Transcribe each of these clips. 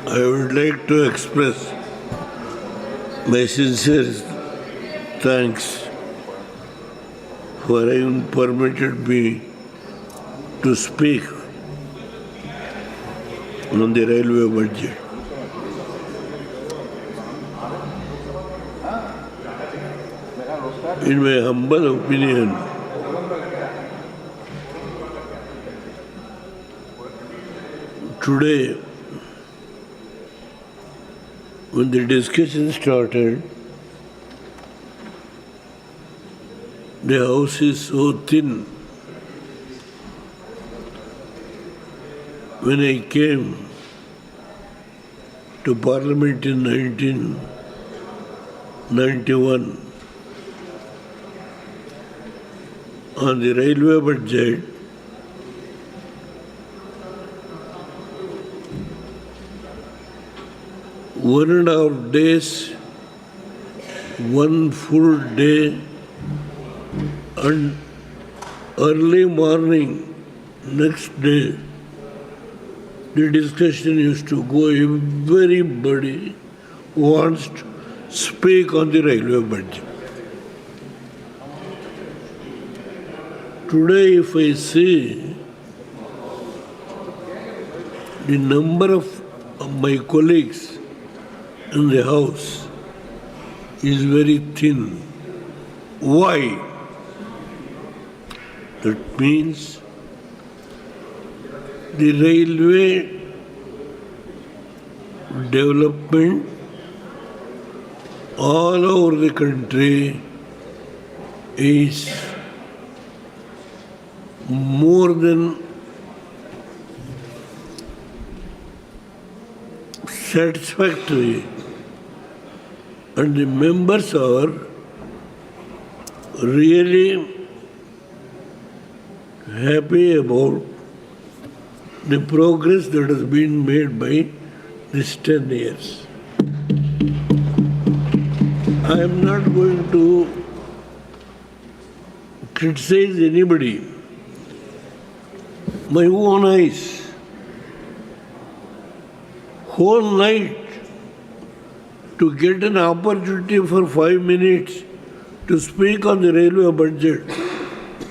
I would like to express my sincere thanks for having permitted me to speak on the railway budget. In my humble opinion, today, when the discussion started, the house is so thin. When I came to Parliament in 1991 on the railway budget, one and a half days, one full day, and early morning next day, the discussion used to go. Everybody wants to speak on the railway budget. Today, if I see the number of my colleagues in the house is very thin. Why? That means the railway development all over the country is more than satisfactory, and the members are really happy about the progress that has been made by these 10 years. I am not going to criticize anybody. My own eyes, whole night, to get an opportunity for 5 minutes to speak on the railway budget,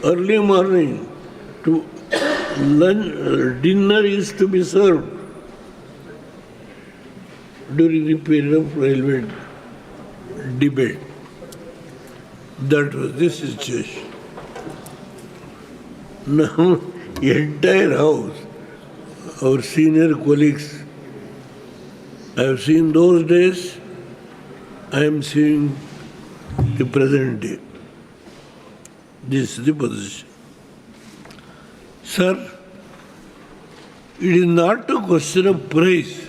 early morning, to lunch, dinner is to be served during the period of railway debate. That was the situation. Now, the entire house, our senior colleagues, I have seen those days, I am seeing the present day. This is the position. Sir, it is not a question of praise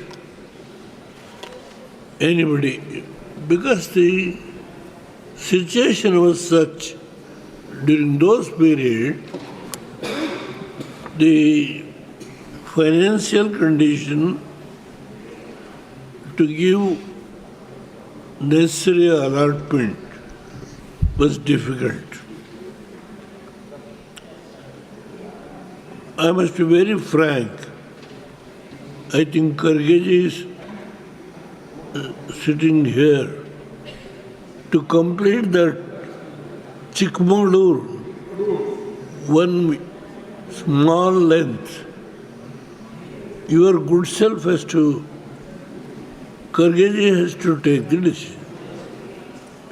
anybody, because the situation was such during those periods, the financial condition to give necessary allotment was difficult. I must be very frank. I think Khargeji is sitting here to complete that Chikmagalur one small length. Your good self has to, Khargeji has to take the decision.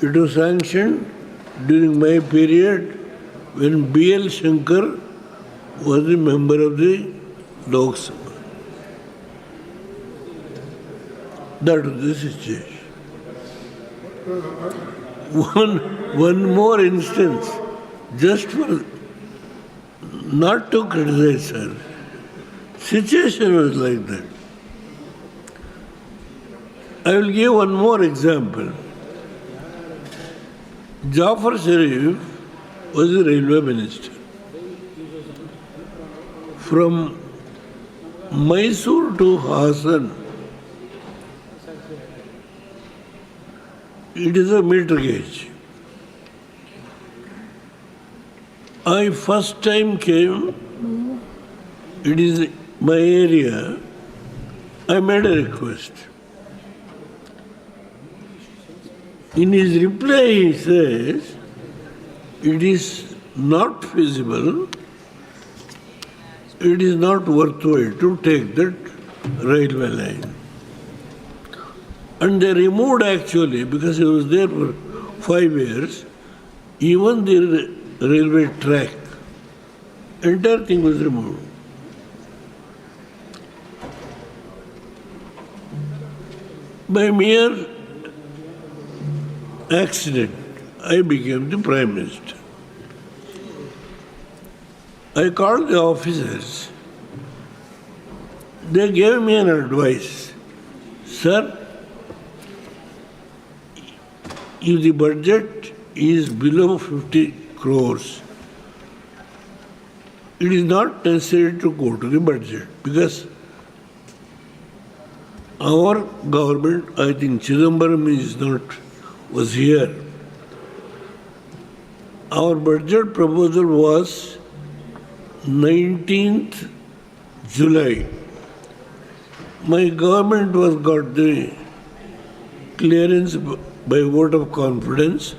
It was sanctioned during my period when B.L. Shankar was a member of the Lok Sabha. That was the situation. One more instance, just for not to criticize her. Situation was like that. I will give one more example. Jafar Sharif was a railway minister. From Mysore to Hassan, it is a meter gauge. I first time came, it is my area, I made a request. In his reply, he says, it is not feasible, it is not worthwhile to take that railway line. And they removed actually, because he was there for 5 years, even the railway track, entire thing was removed. By mere accident, I became the Prime Minister. I called the officers. They gave me an advice. Sir, if the budget is below 50 crores, it is not necessary to go to the budget because our government, I think Chidambaram was here. Our budget proposal was 19th July. My government was got the clearance by vote of confidence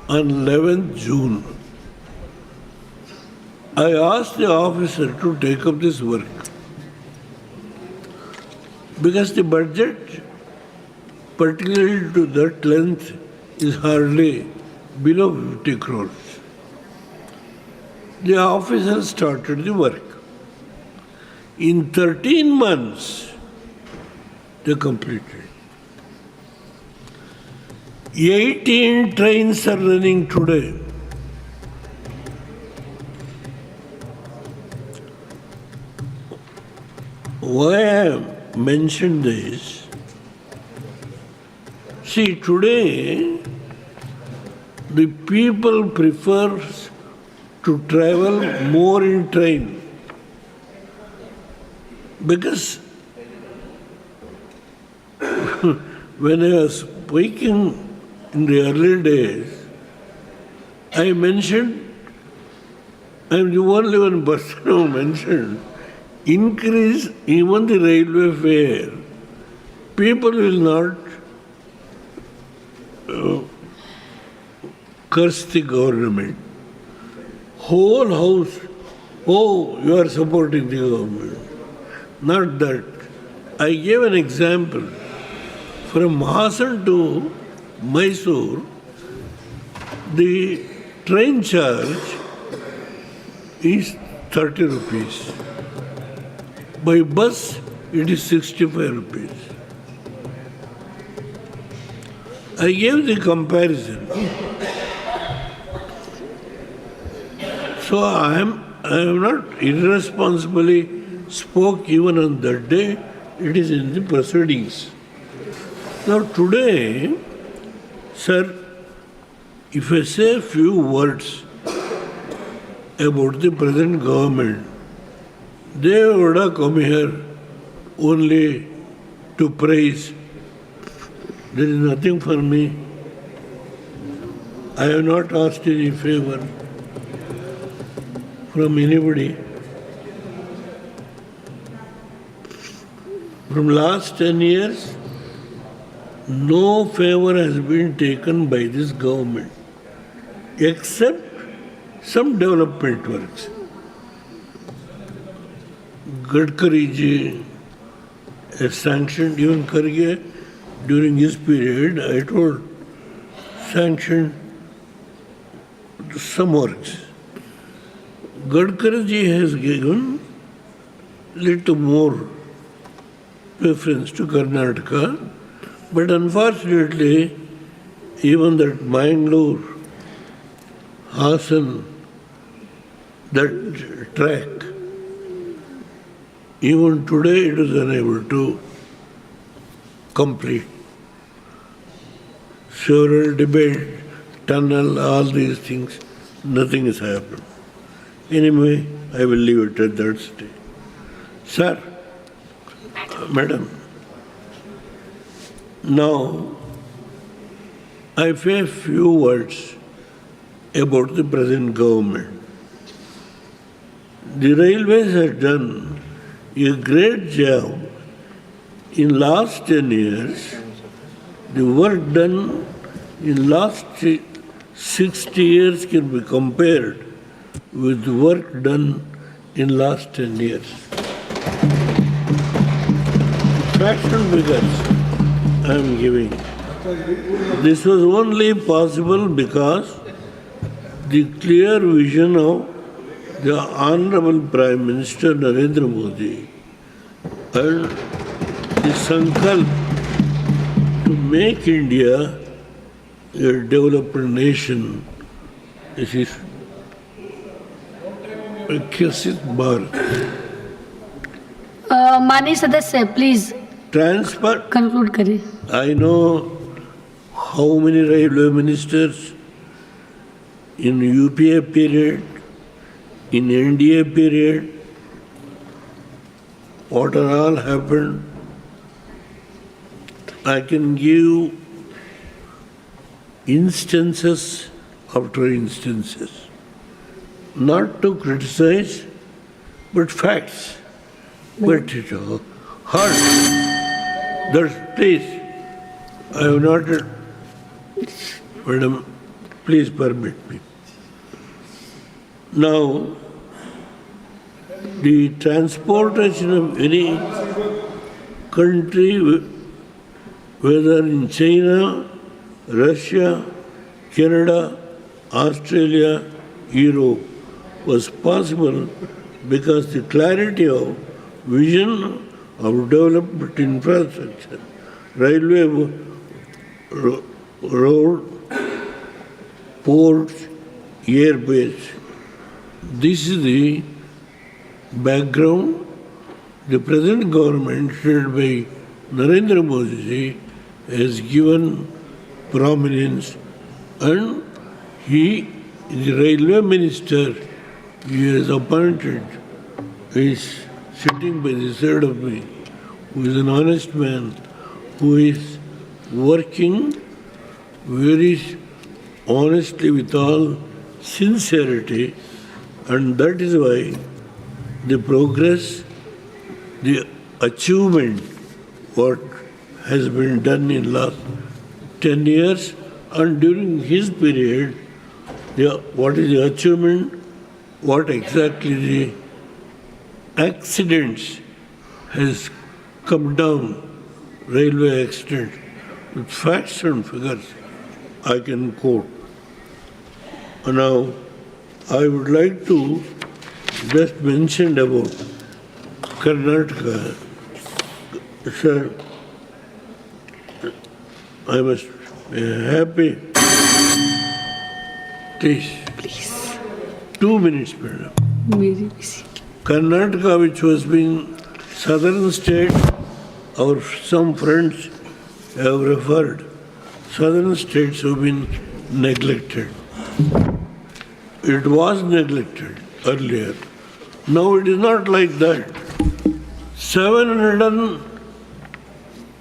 on 11th June. I asked the officer to take up this work because the budget, particularly to that length, is hardly below 50 crores. The officer started the work. In 13 months, they completed. 18 trains are running today. Why I mentioned this? See, today the people prefer to travel more in train because when I was speaking in the early days, I mentioned, I'm the only one person who mentioned, increase even the railway fare. People will not curse the government. Whole house, oh, you are supporting the government. Not that. I gave an example. From Hassan to Mysore, the train charge is 30 rupees. By bus, it is 65 rupees. I gave the comparison. So I am not irresponsibly spoke even on that day. It is in the proceedings. Now today, sir, if I say a few words about the present government, they would have come here only to praise. There is nothing for me. I have not asked any favor from anybody. From last 10 years, no favor has been taken by this government, except some development works. Gadkari ji has sanctioned, even Kharge during his period, I told, sanctioned some works. Gadkari ji has given little more preference to Karnataka, but unfortunately, even that Mangalore, Hassan, that track, even today it is unable to complete. Several debate, tunnel, all these things, nothing has happened. Anyway, I will leave it at that stage. Sir, Madam, now I say a few words about the present government. The railways have done a great job in last 10 years, the work done in last 60 years can be compared with the work done in last 10 years. Fraction figures I am giving. This was only possible because the clear vision of the Honorable Prime Minister Narendra Modi and the sankalp to make India a developed nation. This is Viksit Bharat. माननीय सदस्य please Transfer. Conclude करें. I know how many railway ministers in UPA period, in NDA period, what all happened. I can give instances after instances, not to criticize, but facts. But it hurt. That's please. I have not. Madam, please permit me. Now, the transportation of any country, whether in China, Russia, Canada, Australia, Europe, was possible because the clarity of vision of development infrastructure, railway, road, ports, airbase. This is the background. The present government, led by Narendra Modi ji, has given prominence, and he, the railway minister, he has appointed, is sitting by the side of me, who is an honest man, who is working very honestly with all sincerity, and that is why the progress, the achievement, what has been done in last 10 years, and during his period, what is the achievement, what exactly the accidents has come down, railway accident, with facts and figures I can quote. Now, I would like to just mention about Karnataka. Sir, I must be happy. Please. 2 minutes, madam. मेरी किसी Karnataka, which was being southern state, our some friends have referred, southern states have been neglected. It was neglected earlier. Now it is not like that.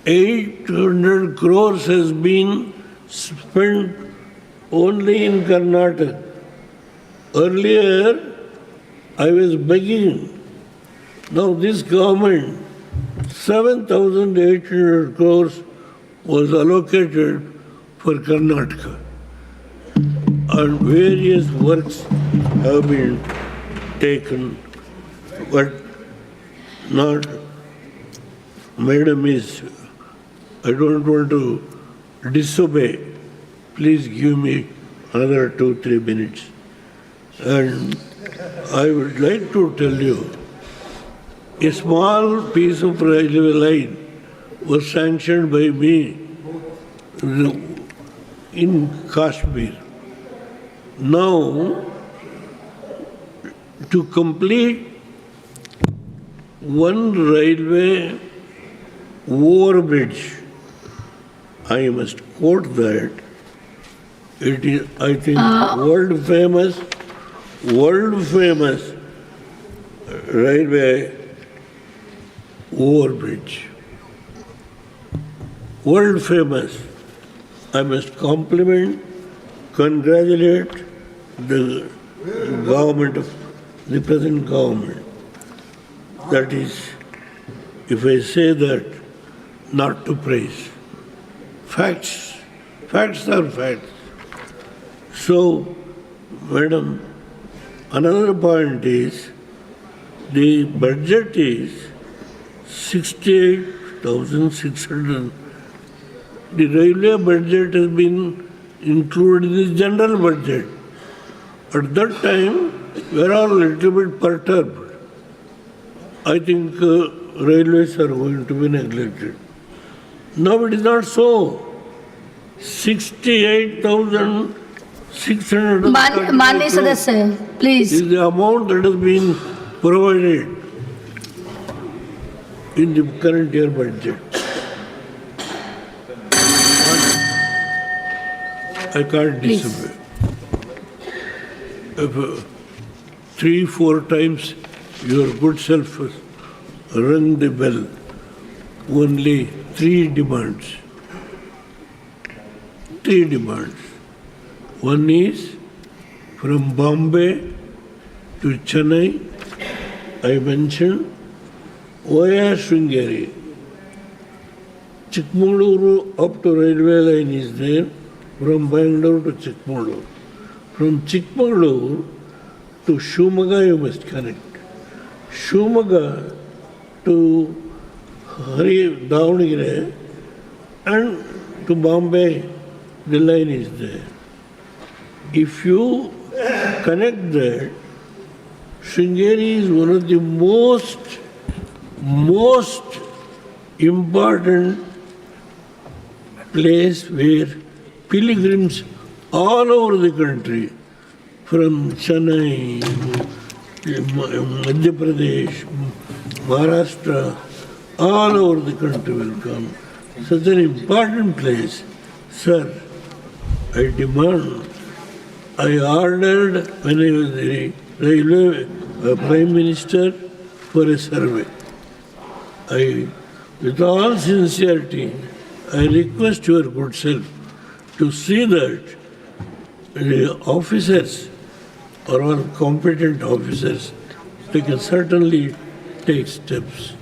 800 crores has been spent only in Karnataka. Earlier, I was begging. Now this government, 7,800 crores was allocated for Karnataka. And various works have been taken, but not, madam is, I don't want to disobey. Please give me another 2-3 minutes. And I would like to tell you, a small piece of railway line was sanctioned by me in Kashmir. Now, to complete one railway overbridge, I must quote that. It is, I think, world famous railway overbridge. World famous. I must congratulate the government of the present government. That is, if I say that not to praise. Facts. Facts are facts. So, madam, another point is the budget is 68,600. The railway budget has been included in the general budget. At that time, we are all a little bit perturbed. I think railways are going to be neglected. Now it is not so. 68,600 माननीय सदस्य please is the amount that has been provided in the current year budget. I can't Please. disagree. If 3-4 times your good self rang the bell, only 3 demands. 3 demands. One is from Bombay to Chennai, I mentioned, via Sringeri. Chikmagaluru up to railway line is there, from Bangalore to Chikmagaluru. From Chikmagaluru to Shumaga you must connect. Shumaga to Davangere and to Bombay, the line is there. If you connect that, Sringeri is one of the most important place where pilgrims all over the country, from Chennai, Madhya Pradesh, Maharashtra, all over the country will come. Such an important place. Sir, I demand, I ordered when I was the railway Prime Minister for a survey. With all sincerity, I request your good self to see that the officers are all competent officers. They can certainly take steps.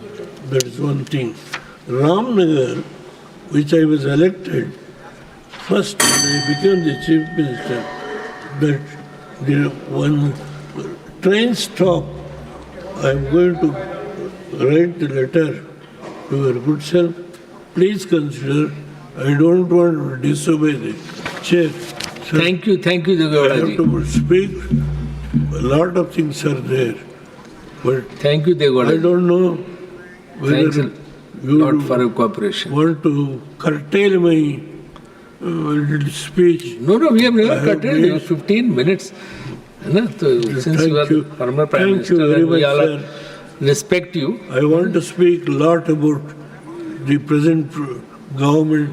That is one thing. Ramnagar, which I was elected, first when I became the Chief Minister, that the one train stop, I am going to write the letter to your good self. Please consider, I don't want to disobey the chair. Sir, Thank you, I have Degodaji. to speak. A lot of things are there, but Thank you, I Degodaji. don't know Thanks whether a lot for your cooperation. want to curtail my little speech. No, we have I never have cut it. made- 15 minutes. No, so since Thank you are you. former Prime Thank you Minister, very and we much, all sir. respect you. I want to speak a lot about the present government,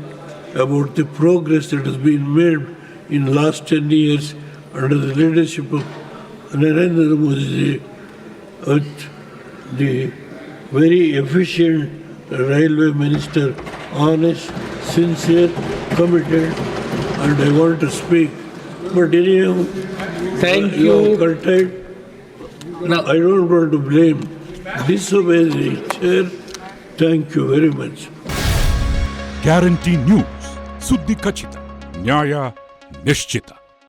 about the progress that has been made in last 10 years under the leadership of Narendra Modi, with the very efficient railway minister, honest, sincere, committed, and I want to speak. But anyhow, Thank you have you. curtailed. Now, I don't want to blame. Disobey the chair. Thank you very much. Guarantee news, ಸುದ್ದಿ ಖಚಿತ, ನ್ಯಾಯ ನಿಶ್ಚಿತ.